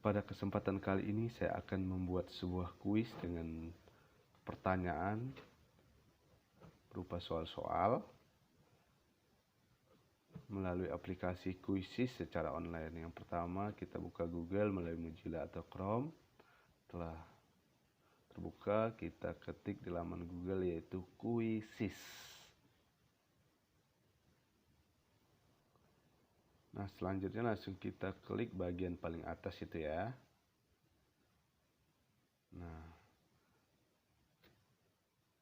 Pada kesempatan kali ini saya akan membuat sebuah kuis dengan pertanyaan berupa soal-soal melalui aplikasi Quizizz secara online. Yang pertama, kita buka Google melalui Mozilla atau Chrome. Setelah terbuka, kita ketik di laman Google yaitu Quizizz. Nah, selanjutnya langsung kita klik bagian paling atas itu ya. Nah,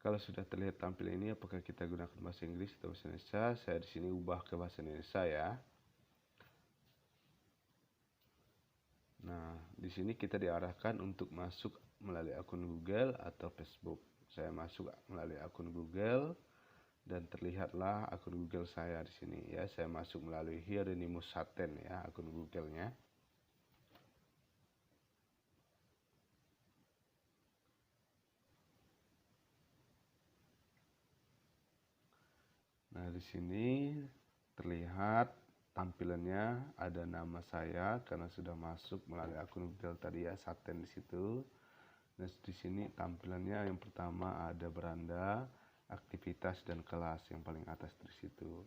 kalau sudah terlihat tampil ini, apakah kita gunakan bahasa Inggris atau bahasa Indonesia? Saya di sini ubah ke bahasa Indonesia ya. Nah, di sini kita diarahkan untuk masuk melalui akun Google atau Facebook. Saya masuk melalui akun Google dan terlihatlah akun Google saya di sini ya. Saya masuk melalui Hieronymus Saten ya, akun Google-nya. Nah, di sini terlihat tampilannya ada nama saya karena sudah masuk melalui akun Google tadi ya, Saten di situ. Dan di sini tampilannya yang pertama ada beranda, aktivitas dan kelas yang paling atas di situ.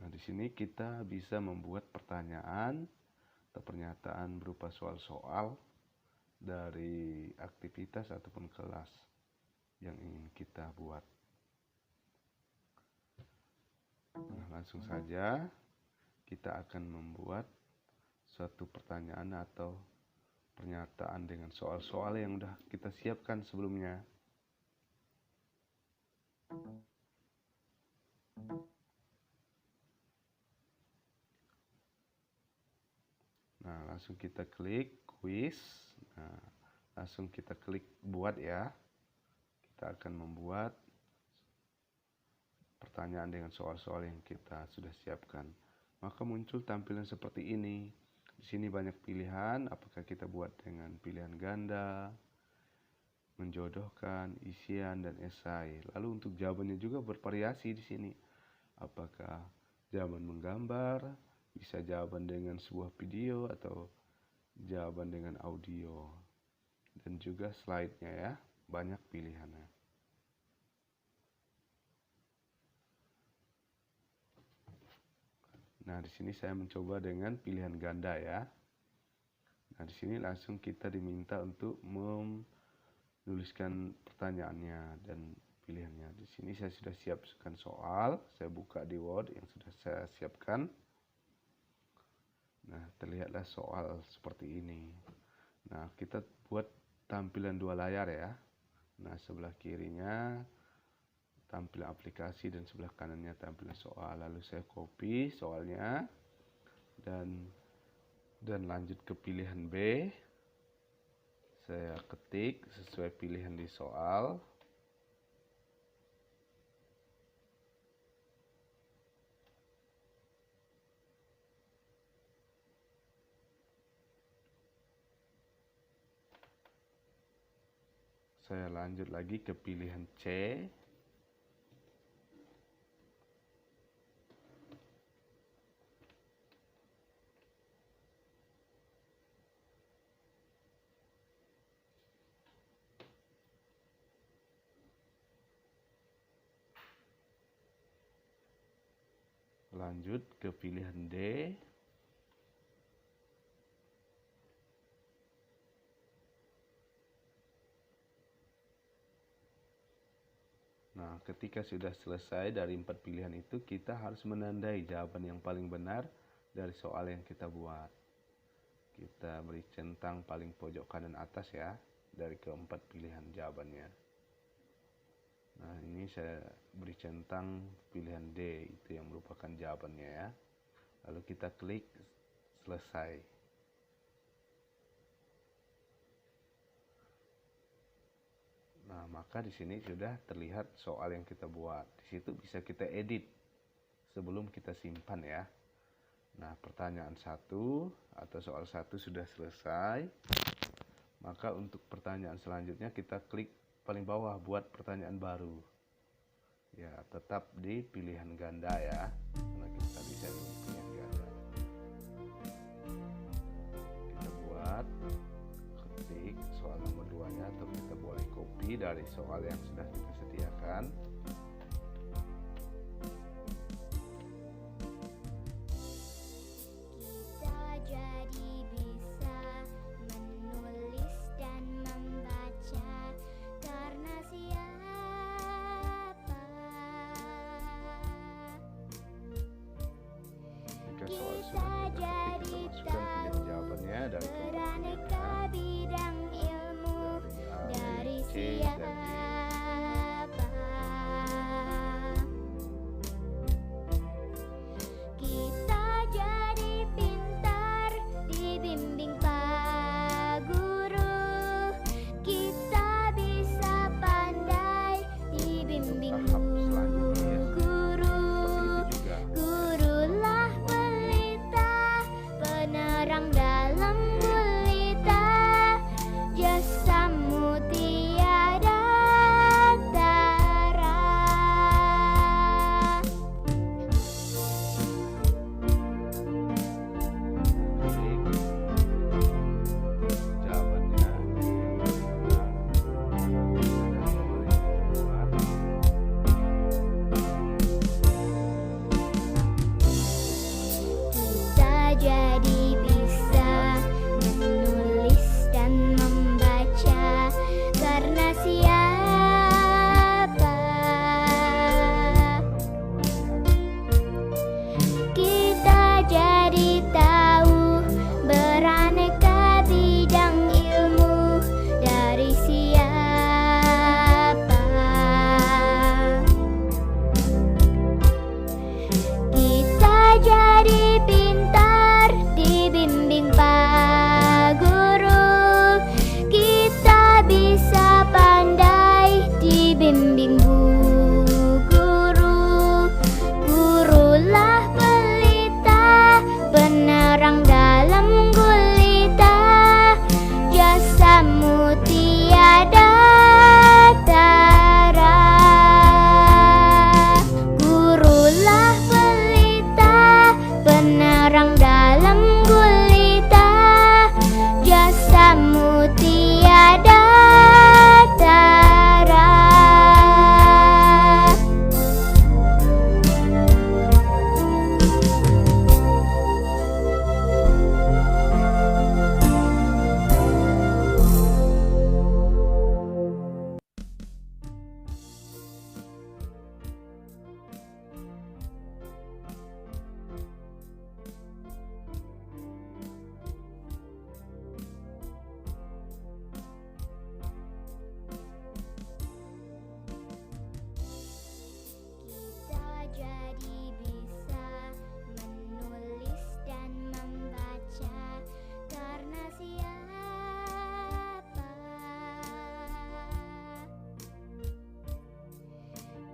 Nah, di sini kita bisa membuat pertanyaan atau pernyataan berupa soal-soal dari aktivitas ataupun kelas yang ingin kita buat. Nah, langsung saja kita akan membuat suatu pertanyaan atau pernyataan dengan soal-soal yang sudah kita siapkan sebelumnya. Nah, langsung kita klik quiz. Nah, langsung kita klik buat ya. Kita akan membuat pertanyaan dengan soal-soal yang kita sudah siapkan. Maka muncul tampilan seperti ini. Di sini banyak pilihan, apakah kita buat dengan pilihan ganda, menjodohkan, isian, dan esai. Lalu untuk jawabannya juga bervariasi di sini. Apakah jawaban menggambar, bisa jawaban dengan sebuah video, atau jawaban dengan audio. Dan juga slide-nya ya, banyak pilihannya. Nah, di sini saya mencoba dengan pilihan ganda ya. Nah, di sini langsung kita diminta untuk menuliskan pertanyaannya dan pilihannya. Di sini saya sudah siapkan soal, saya buka di Word yang sudah saya siapkan. Nah, terlihatlah soal seperti ini. Nah, kita buat tampilan dua layar ya. Nah, sebelah kirinya tampilan aplikasi dan sebelah kanannya tampilan soal. Lalu saya copy soalnya dan lanjut ke pilihan B. Saya ketik sesuai pilihan di soal. Saya lanjut lagi ke pilihan C. Lanjut ke pilihan D. Nah, ketika sudah selesai dari 4 pilihan itu, kita harus menandai jawaban yang paling benar dari soal yang kita buat. Kita beri centang paling pojok kanan atas ya, dari keempat pilihan jawabannya. Nah, ini saya beri centang pilihan D, itu yang merupakan jawabannya ya. Lalu kita klik selesai. Nah, maka di sini sudah terlihat soal yang kita buat. Di situ bisa kita edit sebelum kita simpan ya. Nah, pertanyaan 1 atau soal 1 sudah selesai. Maka untuk pertanyaan selanjutnya kita klik paling bawah buat pertanyaan baru. Ya, tetap di pilihan ganda ya. Karena kita bisa di pilihan ganda. Kita buat dari soal yang sudah kita sediakan. Jika soal sudah kita ketik, kita masukkan penjelasan jawabannya dari dari A, B, C, dan D. Kita jadi pintar dibimbing Pak Guru. Kita bisa pandai dibimbing guru. Gurulah pelita, penerang dalam gulita. Jasamu tiada tara. Jawabannya Kita jadi bisa menulis dan membaca karena siapa? Kita jadi tahu beraneka bidang ilmu dari siapa? Kita jadi pintar dibimbing Pak Guru. Kita bisa pandai dibimbing Bu Guru. Gurulah pelita, penerang dalam gulita. Jasamu tiada tara. Gurulah pelita, penerang dalam gulita. Jasamu tiada tara. Kita jadi bisa menulis dan membaca karena siapa?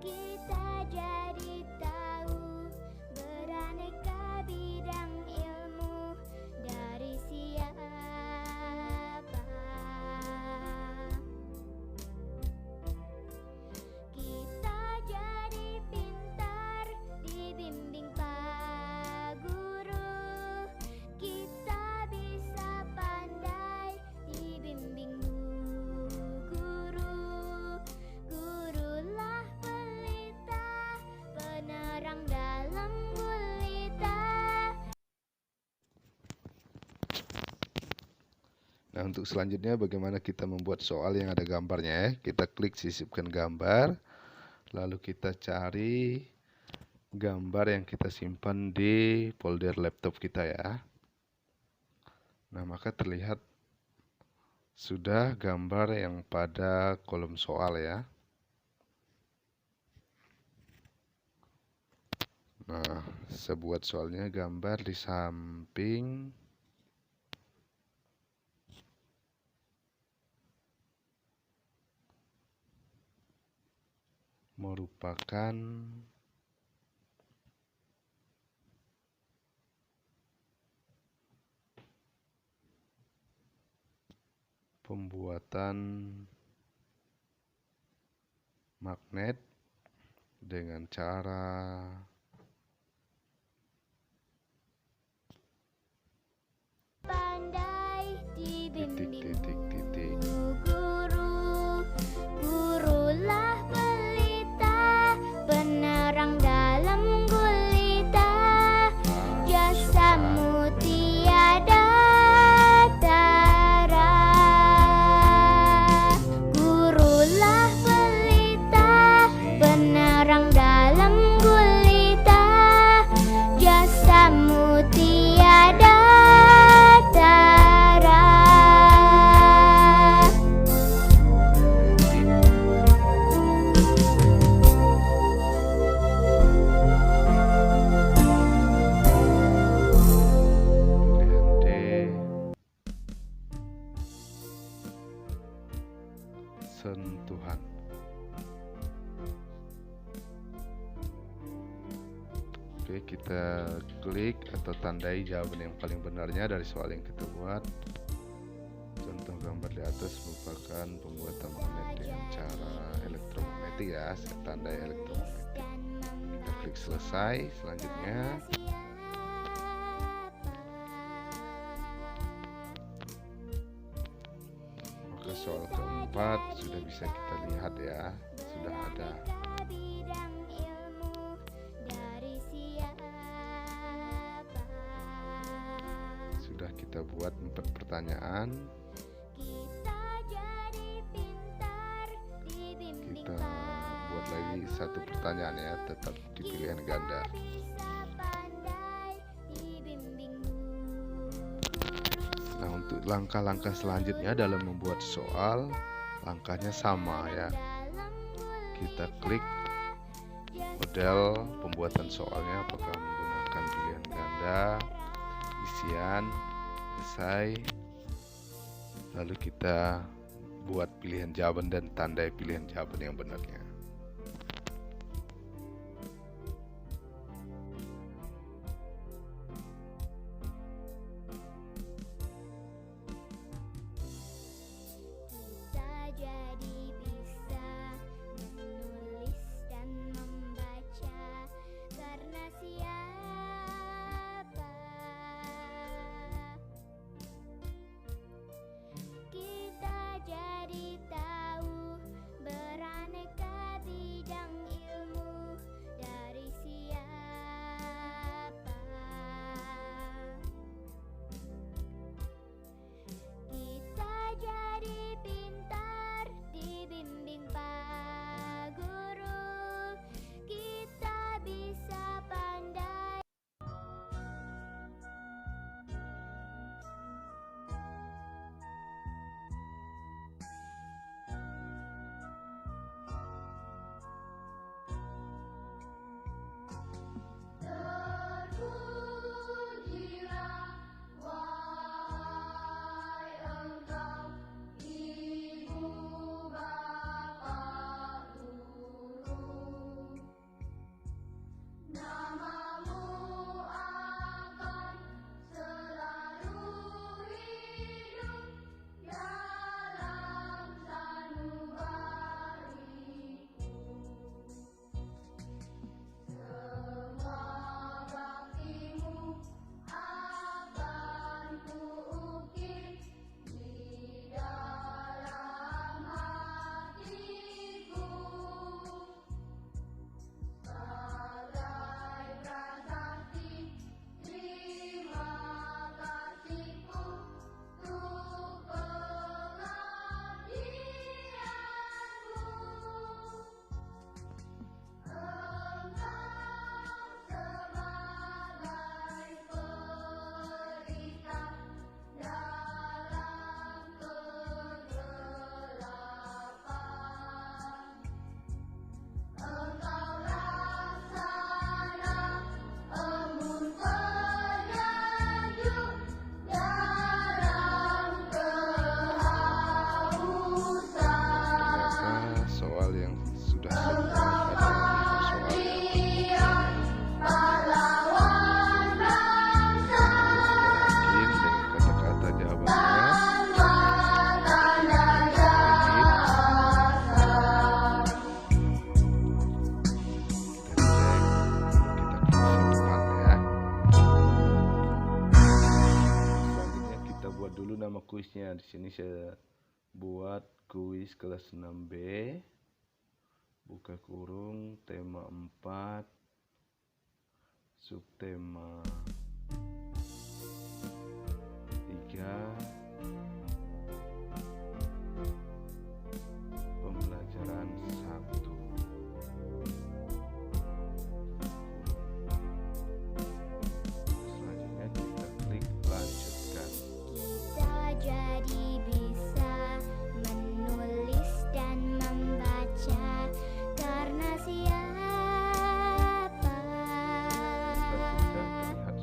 Kita jadi tahu beraneka bidang ilmu dari siapa? Kita jadi pintar dibimbing Pak Guru. Kita bisa pandai dibimbing Bu Guru. Gurulah pelita, penerang dalam gulita. Nah, untuk selanjutnya bagaimana kita membuat soal yang ada gambarnya ya. Kita klik sisipkan gambar, lalu kita cari gambar yang kita simpan di folder laptop kita ya. Nah, maka terlihat sudah gambar yang pada kolom soal ya. Nah, sebuat soalnya gambar di samping merupakan pembuatan magnet dengan cara Pandai dibimbing titik. guru. kita klik atau tandai jawaban yang paling benarnya dari soal yang kita buat. Contoh gambar di atas merupakan pembuatan magnet dengan cara elektromagnetik ya, saya tandai elektromagnetik. Kita klik selesai. Selanjutnya maka soal keempat sudah bisa kita lihat ya, sudah ada. Sudah kita buat 4 pertanyaan. Kita buat lagi 1 pertanyaan ya, tetap di pilihan ganda. Nah, untuk langkah-langkah selanjutnya dalam membuat soal, langkahnya sama ya. Kita klik model pembuatan soalnya, apakah menggunakan pilihan ganda, isian, esai, lalu kita buat pilihan jawaban dan tandai pilihan jawaban yang benarnya. Kuisnya di sini saya buat kuis kelas 6B, buka kurung, tema 4, subtema 3, pembelajaran 1. Selanjutnya kita klik lanjutkan. Jadi bisa menulis dan membaca karena siapa? Kita sudah terlihat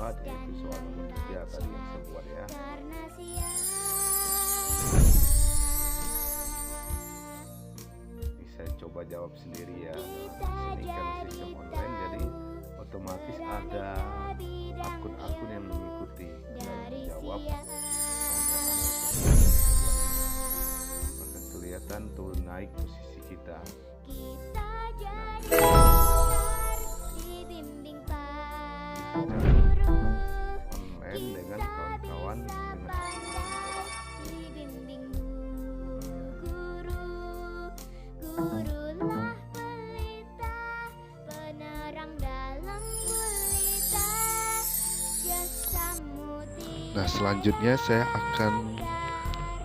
lambat, yaitu soal nomor 3 tadi yang saya buat ya. Karena siapa Ini saya coba jawab sendiri ya. Di sini kan sistem online, jadi otomatis ada akun-akun yang mengikuti dalam menjawab maka kelihatan turun naik posisi kita. kita jadi dibimbing Pak Online dengan kawan-kawan dengan dibimbing guru, gurulah pelita, penerang dalam gulita, jasamu Nah, selanjutnya saya akan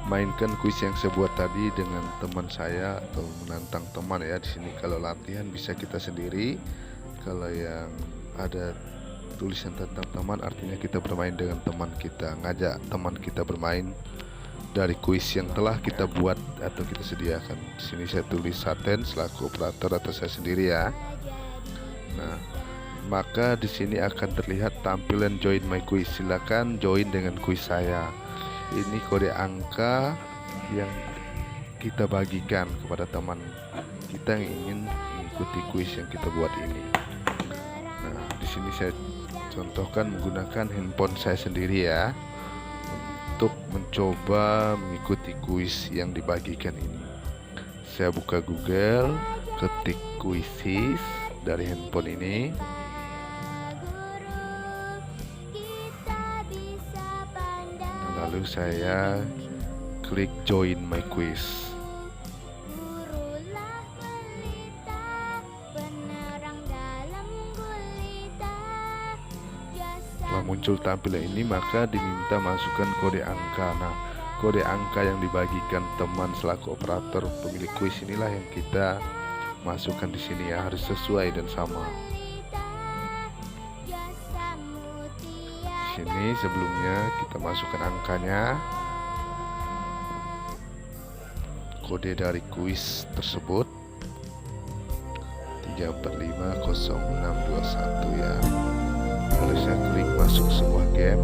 mainkan kuis yang saya buat tadi dengan teman saya atau menantang teman ya. Di sini kalau latihan bisa kita sendiri. Kalau yang ada tulisan tentang teman artinya kita bermain dengan teman kita, ngajak teman kita bermain dari kuis yang telah kita buat atau kita sediakan. Di sini saya tulis Saten selaku operator atau saya sendiri ya. Nah, maka di sini akan terlihat tampilan join my quiz. Silakan join dengan kuis saya. Ini kode angka yang kita bagikan kepada teman kita yang ingin mengikuti kuis yang kita buat ini. Nah, di sini saya contohkan menggunakan handphone saya sendiri ya untuk mencoba mengikuti kuis yang dibagikan ini. Saya buka Google, ketik Quizzes dari handphone ini. Lalu saya klik join my quiz. gurulah pelita, penerang dalam gulita, Setelah muncul tampilan ini maka diminta masukkan kode angka. Nah, kode angka yang dibagikan teman selaku operator pemilik kuis inilah yang kita masukkan di sini ya, harus sesuai dan sama. Di sini sebelumnya kita masukkan angkanya, kode dari kuis tersebut 3450621 ya. Lalu saya klik masuk sebuah game.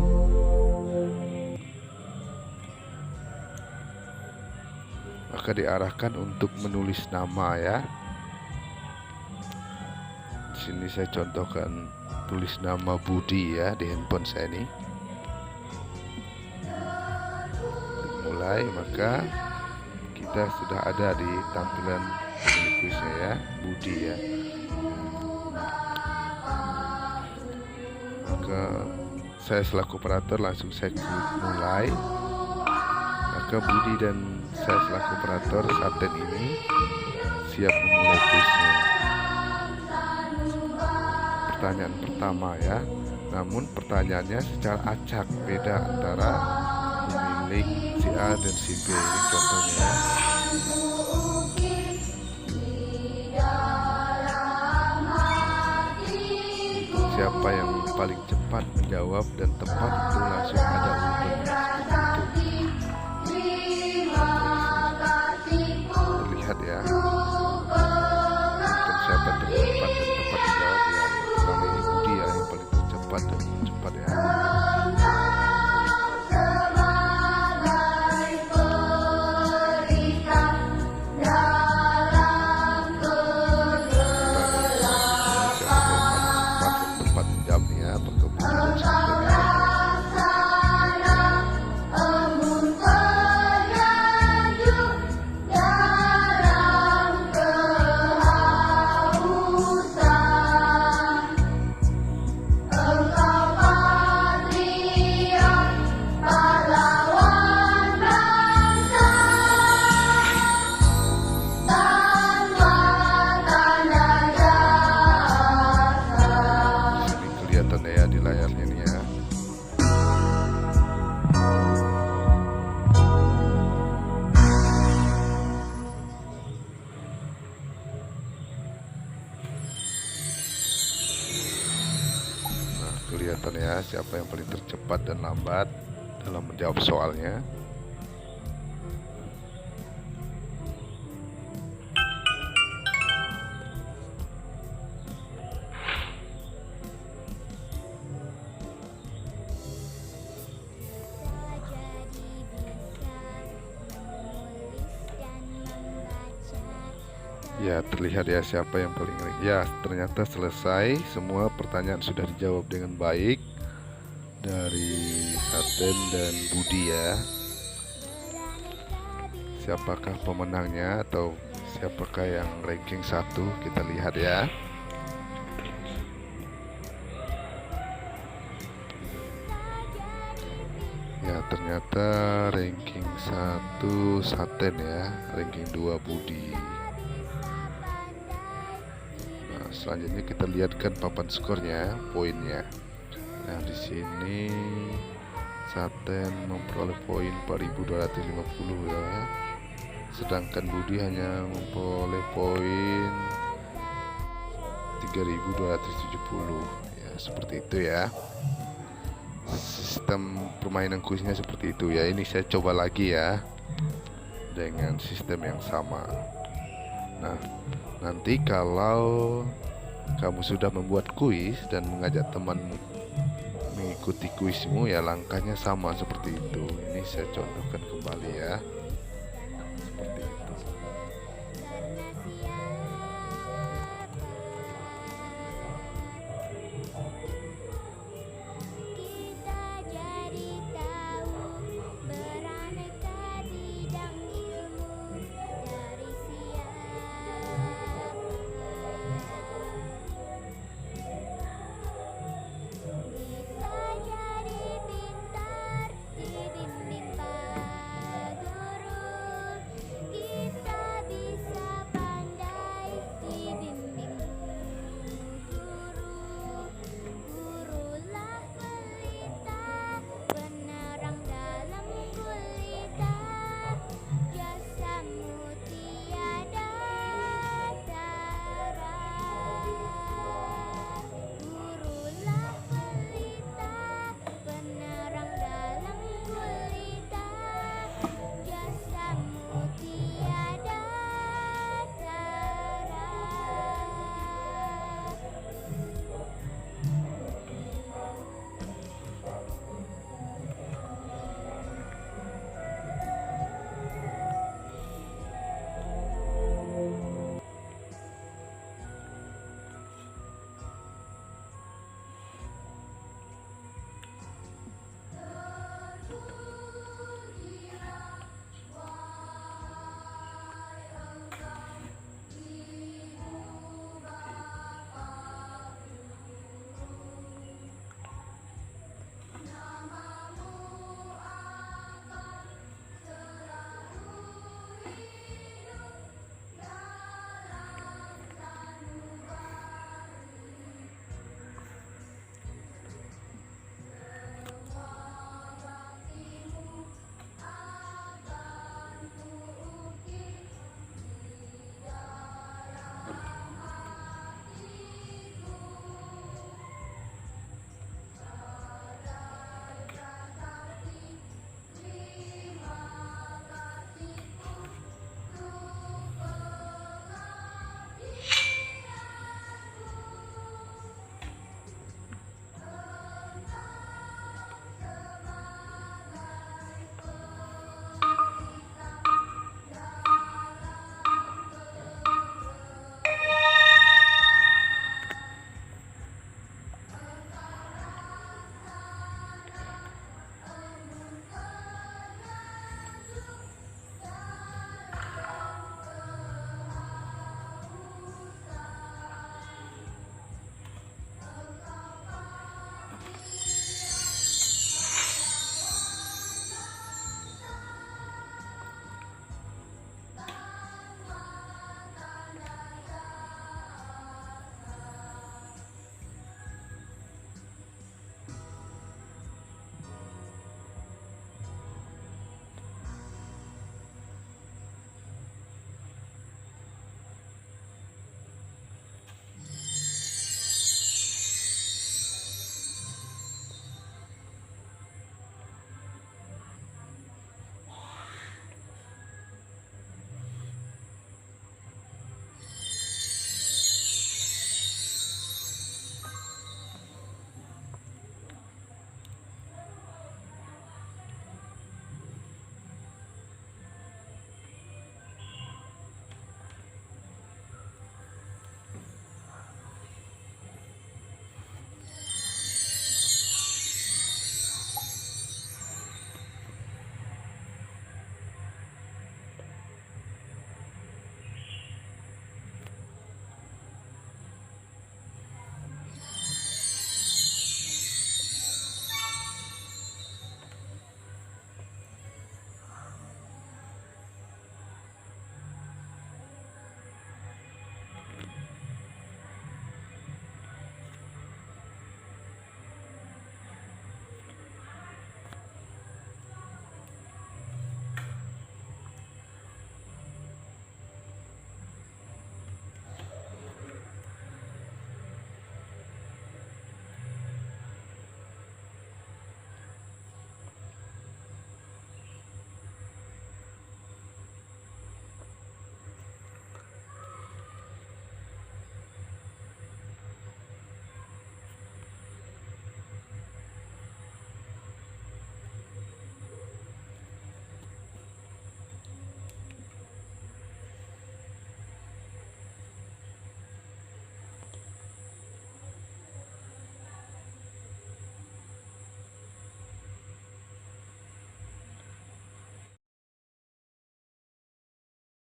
Maka diarahkan untuk menulis nama ya. Di sini saya contohkan tulis nama Budi ya di handphone saya ini. Mulai, maka kita sudah ada di tampilan pemilik kuisnya ya, Budi ya. Maka saya selaku operator langsung saya klik mulai. Maka Budi dan saya selaku operator Saten ini siap memulai kuisnya. Pertanyaan pertama ya, namun pertanyaannya secara acak, beda antara pemilik si A dan si B. Ini contohnya ya. Siapa yang paling cepat menjawab dan tepat itu langsung ada urutannya seperti itu. Terlihat ya. Dan siapa tercepat dan tepat menjawab ya. Pertama ini Budi ya, yang paling tercepat dan cepat ya. Kelihatan ya siapa yang paling tercepat dan lambat dalam menjawab soalnya. Ya, terlihat ya siapa yang paling ya, ternyata selesai. Semua pertanyaan sudah dijawab dengan baik dari Saten dan Budi ya. Siapakah pemenangnya atau siapakah yang ranking 1? Kita lihat ya. Ya, ternyata ranking 1 Saten ya, ranking 2 Budi. Nah, selanjutnya kita lihatkan papan skornya, poinnya. Nah, di sini Saten memperoleh poin 4250 ya. Sedangkan Budi hanya memperoleh poin 3270 ya, seperti itu ya. Sistem permainan kuisnya seperti itu ya. Ini saya coba lagi ya dengan sistem yang sama. Nah, nanti kalau kamu sudah membuat kuis dan mengajak temanmu mengikuti kuismu ya, langkahnya sama seperti itu. Ini saya contohkan kembali ya.